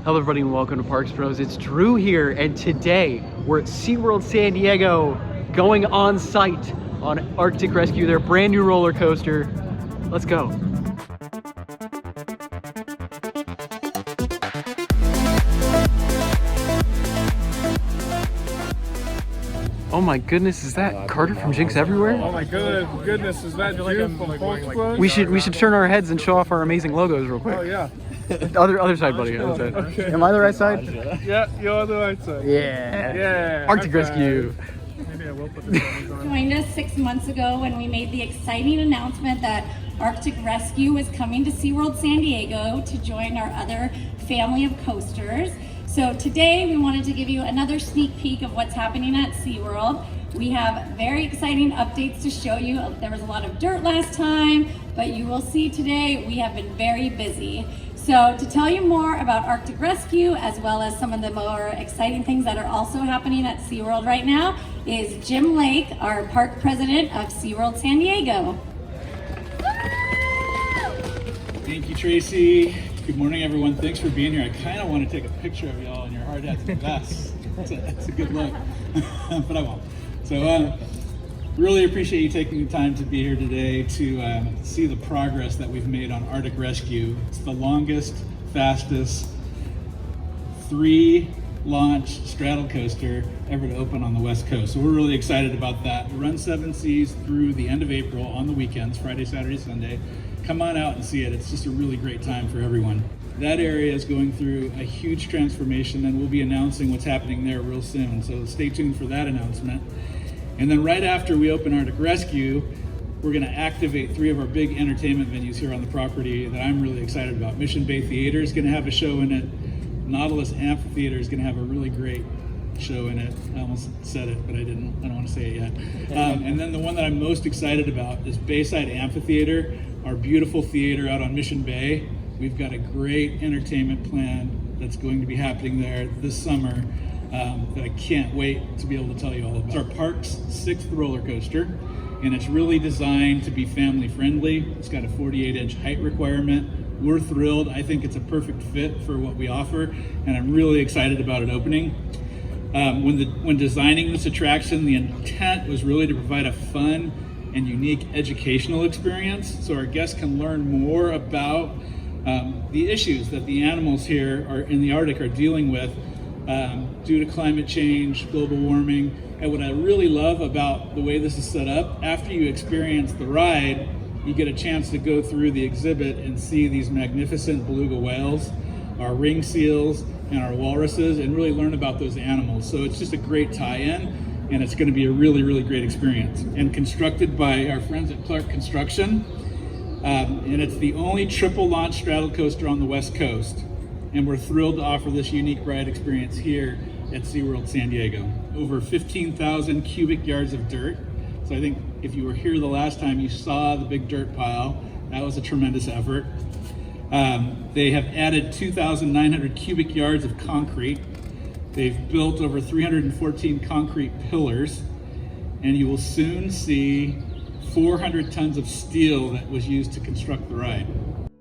Hello everybody and welcome to Parks Bros. It's Drew here, and today we're at SeaWorld San Diego going on site on Arctic Rescue, their brand new roller coaster. Let's go. Oh my goodness, is that Carter from Jinx Everywhere? Oh my goodness, is that Drew from Parks Bros? We should turn our heads and show off our amazing logos real quick. Oh yeah. Other side, buddy. Other side. Okay. Am I the right side? Yeah, you're on the right side. Yeah. Yeah. Arctic Rescue. Maybe I will put the cameras on. Joined us 6 months ago when we made the exciting announcement that Arctic Rescue was coming to SeaWorld San Diego to join our other family of coasters. So today we wanted to give you another sneak peek of what's happening at SeaWorld. We have very exciting updates to show you. There was a lot of dirt last time, but you will see today we have been very busy. So to tell you more about Arctic Rescue, as well as some of the more exciting things that are also happening at SeaWorld right now, is Jim Lake, our park president of SeaWorld San Diego. Thank you, Tracy. Good morning, everyone. Thanks for being here. I kind of want to take a picture of y'all in your hard hats and vests. That's a good look, but I won't. So really appreciate you taking the time to be here today to see the progress that we've made on Arctic Rescue. It's the longest, fastest, 3-launch straddle coaster ever to open on the West Coast. So we're really excited about that. We run 7 seas through the end of April on the weekends, Friday, Saturday, Sunday. Come on out and see it. It's just a really great time for everyone. That area is going through a huge transformation, and we'll be announcing what's happening there real soon. So stay tuned for that announcement. And then right after we open Arctic Rescue, we're going to activate 3 of our big entertainment venues here on the property that I'm really excited about. Mission Bay Theater is going to have a show in it. Nautilus Amphitheater is going to have a really great show in it. I almost said it, but I don't want to say it yet. And then the one that I'm most excited about is Bayside Amphitheater, our beautiful theater out on Mission Bay. We've got a great entertainment plan that's going to be happening there this summer that I can't wait to be able to tell you all about. It's our park's 6th roller coaster, and it's really designed to be family friendly. It's got a 48-inch height requirement. We're thrilled. I think it's a perfect fit for what we offer, and I'm really excited about it opening. When designing this attraction, the intent was really to provide a fun and unique educational experience so our guests can learn more about the issues that the animals here in the Arctic are dealing with due to climate change, global warming. And what I really love about the way this is set up, after you experience the ride, you get a chance to go through the exhibit and see these magnificent beluga whales, our ring seals, and our walruses, and really learn about those animals. So it's just a great tie-in, and it's going to be a really, really great experience. And constructed by our friends at Clark Construction, and it's the only triple launch straddle coaster on the West Coast. And we're thrilled to offer this unique ride experience here at SeaWorld San Diego. Over 15,000 cubic yards of dirt. So I think if you were here the last time, you saw the big dirt pile. That was a tremendous effort. They have added 2,900 cubic yards of concrete. They've built over 314 concrete pillars, and you will soon see 400 tons of steel that was used to construct the ride.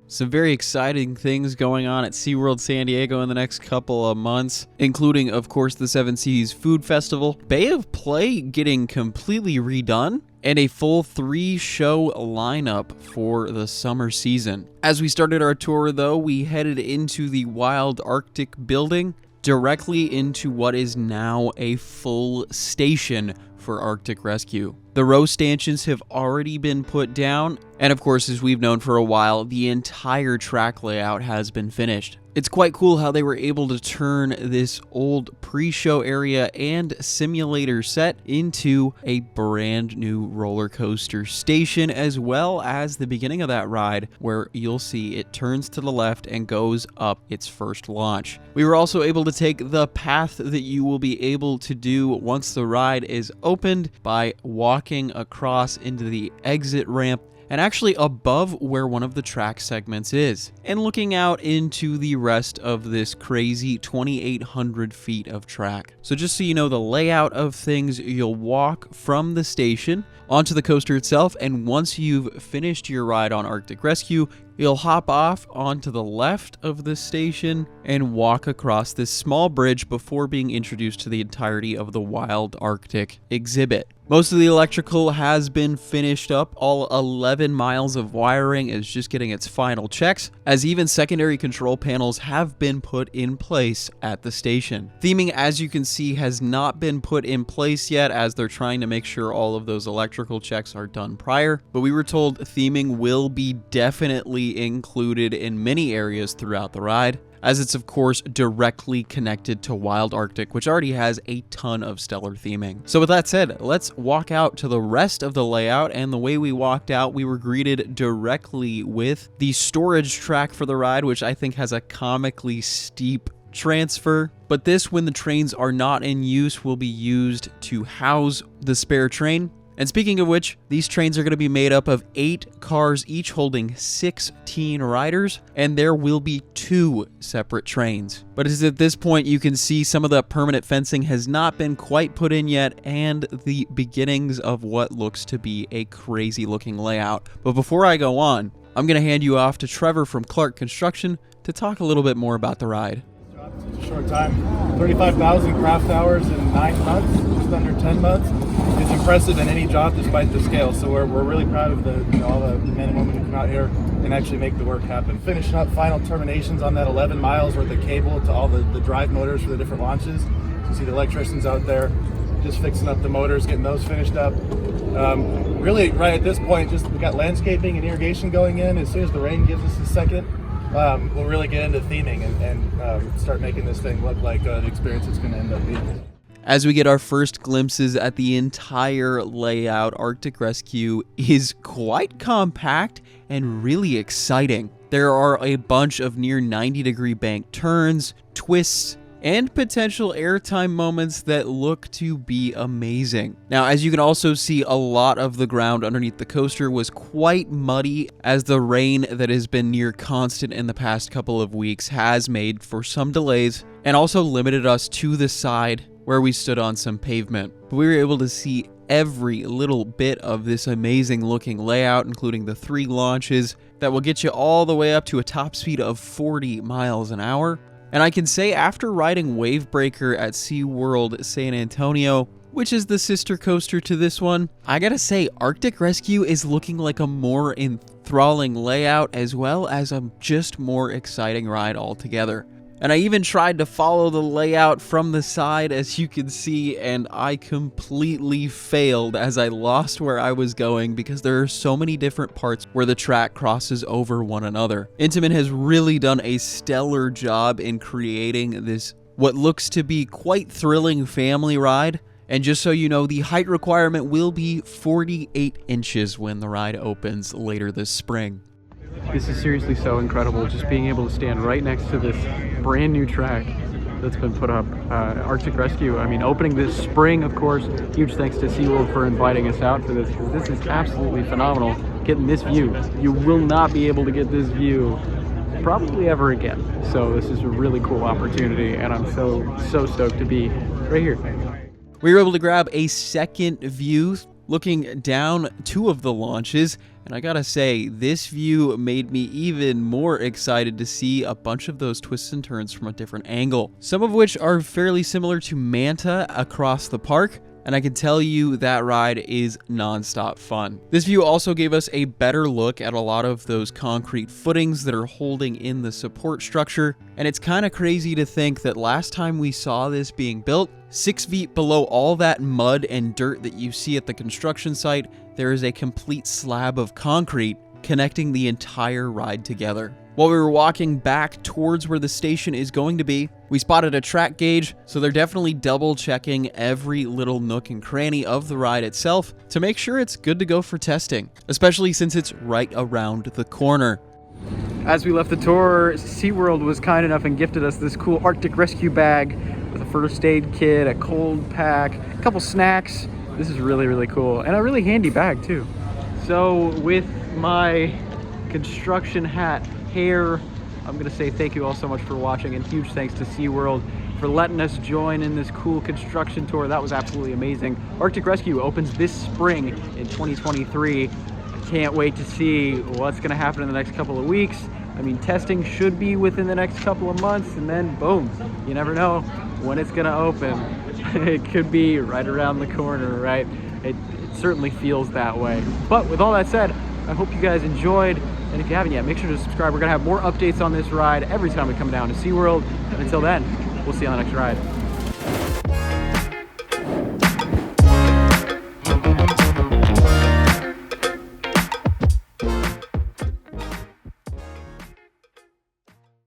Some very exciting things going on at SeaWorld San Diego in the next couple of months, including, of course, the 7 Seas Food Festival, Bay of Play getting completely redone, and a full 3-show lineup for the summer season. As we started our tour, though, we headed into the Wild Arctic building, directly into what is now a full station for Arctic Rescue. The row stanchions have already been put down, and of course, as we've known for a while, the entire track layout has been finished. It's quite cool how they were able to turn this old pre-show area and simulator set into a brand new roller coaster station, as well as the beginning of that ride where you'll see it turns to the left and goes up its first launch. We were also able to take the path that you will be able to do once the ride is opened by walking across into the exit ramp and actually above where one of the track segments is, and looking out into the rest of this crazy 2,800 feet of track. So just so you know the layout of things, you'll walk from the station onto the coaster itself, and once you've finished your ride on Arctic Rescue, You'll hop off onto the left of the station and walk across this small bridge before being introduced to the entirety of the Wild Arctic exhibit. Most of the electrical has been finished up. All 11 miles of wiring is just getting its final checks, as even secondary control panels have been put in place at the station. Theming, as you can see, has not been put in place yet, as they're trying to make sure all of those electrical checks are done prior, but we were told theming will be definitely included in many areas throughout the ride, as it's of course directly connected to Wild Arctic, which already has a ton of stellar theming. So with that said, let's walk out to the rest of the layout, and the way we walked out, we were greeted directly with the storage track for the ride, which I think has a comically steep transfer. But this, when the trains are not in use, will be used to house the spare train. And speaking of which, these trains are going to be made up of 8 cars, each holding 16 riders, and there will be 2 separate trains. But as at this point, you can see some of the permanent fencing has not been quite put in yet, and the beginnings of what looks to be a crazy looking layout. But before I go on, I'm going to hand you off to Trevor from Clark Construction to talk a little bit more about the ride. It's a short time, 35,000 craft hours in 9 months, just under 10 months. It's impressive in any job despite the scale. So we're really proud of all the men and women who come out here and actually make the work happen. Finishing up final terminations on that 11 miles worth of cable to all the drive motors for the different launches. So you see the electricians out there just fixing up the motors, getting those finished up. Really right at this point, just we got landscaping and irrigation going in. As soon as the rain gives us a second, we'll really get into theming and start making this thing look like the experience it's going to end up being. As we get our first glimpses at the entire layout, Arctic Rescue is quite compact and really exciting. There are a bunch of near 90-degree bank turns, twists, and potential airtime moments that look to be amazing. Now, as you can also see, a lot of the ground underneath the coaster was quite muddy, as the rain that has been near constant in the past couple of weeks has made for some delays and also limited us to the side where we stood on some pavement. But we were able to see every little bit of this amazing looking layout, including the 3 launches that will get you all the way up to a top speed of 40 miles an hour. And I can say, after riding Wavebreaker at SeaWorld San Antonio, which is the sister coaster to this one, I gotta say, Arctic Rescue is looking like a more enthralling layout, as well as a just more exciting ride altogether. And I even tried to follow the layout from the side, as you can see, and I completely failed as I lost where I was going because there are so many different parts where the track crosses over one another. Intamin has really done a stellar job in creating this, what looks to be quite thrilling family ride. And just so you know, the height requirement will be 48 inches when the ride opens later this spring. This is seriously so incredible, just being able to stand right next to this brand new track that's been put up. Arctic Rescue, I mean, opening this spring, of course. Huge thanks to SeaWorld for inviting us out for this, because this is absolutely phenomenal. Getting this view. You will not be able to get this view probably ever again. So this is a really cool opportunity, and I'm so stoked to be right here. We were able to grab a second view looking down 2 of the launches, and I gotta say, this view made me even more excited to see a bunch of those twists and turns from a different angle, some of which are fairly similar to Manta across the park, and I can tell you that ride is non-stop fun. This view also gave us a better look at a lot of those concrete footings that are holding in the support structure, and it's kind of crazy to think that last time we saw this being built, 6 feet below all that mud and dirt that you see at the construction site, there is a complete slab of concrete connecting the entire ride together. While we were walking back towards where the station is going to be, we spotted a track gauge, so they're definitely double checking every little nook and cranny of the ride itself to make sure it's good to go for testing, especially since it's right around the corner. As we left the tour, SeaWorld was kind enough and gifted us this cool Arctic Rescue bag with a first aid kit, a cold pack, a couple snacks. This is really, really cool, and a really handy bag too. So with my construction hat, hair, I'm gonna say thank you all so much for watching, and huge thanks to SeaWorld for letting us join in this cool construction tour. That was absolutely amazing. Arctic Rescue opens this spring in 2023. can't wait to see what's going to happen in the next couple of weeks. I mean, testing should be within the next couple of months, and then boom, you never know when it's going to open. It could be right around the corner, right? It certainly feels that way. But with all that said, I hope you guys enjoyed, and if you haven't yet, make sure to subscribe. We're going to have more updates on this ride every time we come down to SeaWorld, and until then, we'll see you on the next ride.